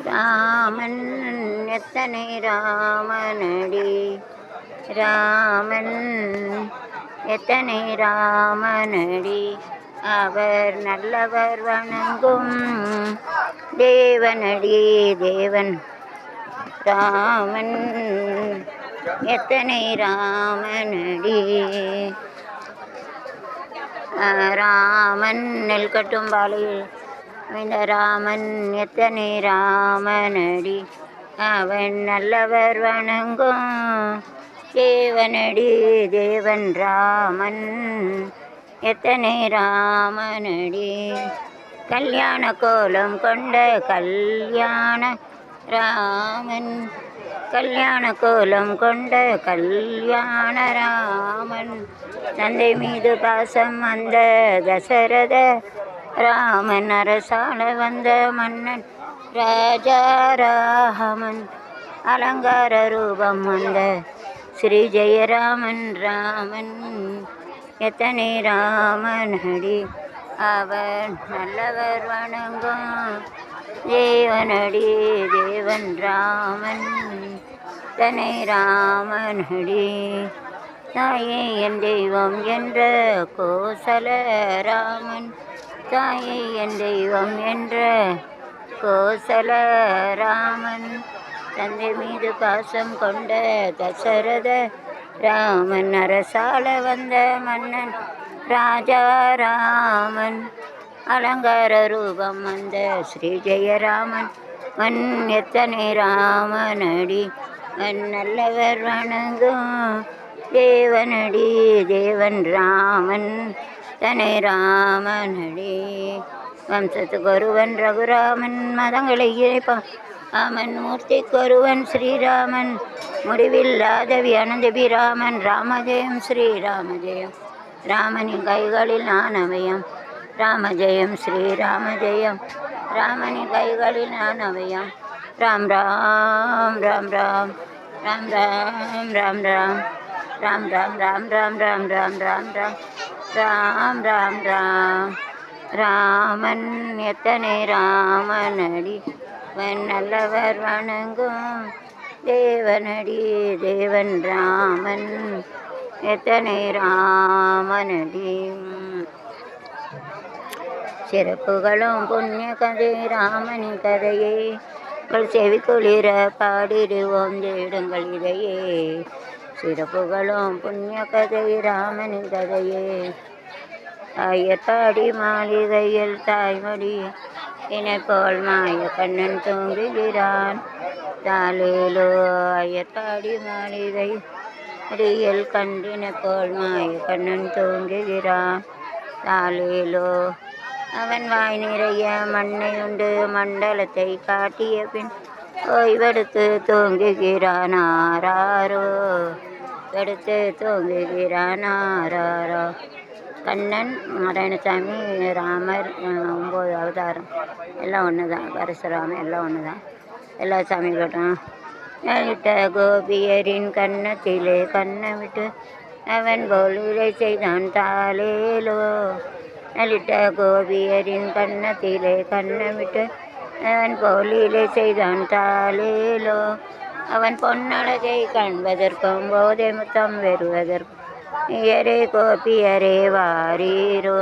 ராமன் எத்தனை ராமனடி, ராமன் எத்தனை ராமனடி, அவர் நல்லவர் வணங்கும் தேவனடி தேவன். ராமன் எத்தனை ராமனடி, ராமன் நெல் கட்டும் பாலையில் இந்த ராமன் எத்தனை ராமனடி, அவன் நல்லவர் வணங்கும் தேவனடி தேவன். ராமன் எத்தனை ராமனடி, கல்யாண கோலம் கொண்ட கல்யாண ராமன், கல்யாண கோலம் கொண்ட கல்யாண ராமன், தந்தை மீது பாசம் வந்த தசரத ராமன், அரசாள வந்த மன்னன் ராஜா ராமன், அலங்கார ரூபம் வந்த ஸ்ரீ ஜெயராமன். ராமன் எத்தனை ராமனடி, அவன் நல்லவர் வணங்கும் தேவனடி தேவன். ராமன் தனை ராமனடி, தாயே என் தெய்வம் என்ற கோசல ராமன், தாயே என் தெய்வம் என்ற கோசல ராமன், தந்தை மீது பாசம் கொண்ட தசரத ராமன், அரசாள வந்த மன்னன் ராஜா ராமன், அலங்கார ரூபம் வந்த ஸ்ரீ ஜெயராமன். மண் எத்தனை ராமனடி, மண் நல்லவர் வணங்கும் தேவனடி தேவன். ராமன் தனை ராமனடி, வம்சத்துக்கு ஒருவன் ரகுராமன், மதங்களை இணைப்பான் ராமன், மூர்த்திக்கொருவன் ஸ்ரீராமன், முடிவில்லாதவி அனந்தபிராமன். ராமஜெயம் ஸ்ரீராமஜெயம், ராமனின் கைகளில் நான் அபயம், ராமஜெயம் ஸ்ரீராமஜெயம், ராமனின் கைகளில் நான் அபயம். ராம் ராம் ராம் ராம் ராம் ராம் ராம் ராம் ராம் ராம் ராம் ராம் ராம் ராம் ராம் ராம் ராம் ராம். ராமன் எத்தனை ராமனடி, அவன் நல்லவர் வணங்கும் தேவனடி தேவன். ராமன் எத்தனை ராமனடி, சிறப்புகளும் புண்ணிய கதை ராமனின் கதையே, உங்கள் செவி குளிர பாடிடுவோம் தேடுங்கள் இதையே. சிறப்புகளும் புண்ணிய கதை ராமனின் கதையே, ஐயப்பாடி மாளிகையில் தாய்மொழி இணைப்போல் மாய கண்ணன் தூங்குகிறான். தாலேலோ ஐயப்பாடி மாளிகை அடியில் கண்டின போல் மாய கண்ணன் தூங்குகிறான். தாலேலோ அவன் வாய் நிறைய மண்ணை உண்டு மண்டலத்தை காட்டிய பின் ஓய்வெடுத்து தூங்குகிறான். ஆராரோ எடுத்து தூங்குகிறான் ஆராரோ. கண்ணன் நாராயணசாமி ராமர் 9 அவதாரம் எல்லாம் ஒன்று தான், பரசுராமன் எல்லாம் ஒன்று தான், எல்லா சாமி கட்டும். நலிட்ட கோபியரின் கன்னத்திலே கண்ணமிட்டு அவன் போல் விலை செய்தான். தாலேலோ நலிட்ட கோபியரின் கன்னத்திலே கண்ணமிட்டு அவன் போல் விலை செய்தான். தாலேலோ அவன் பொன்னழகை காண்பதற்கும் போதை முத்தம் பெறுவதற்கும் இயரே கோபியரே வாரீரோ.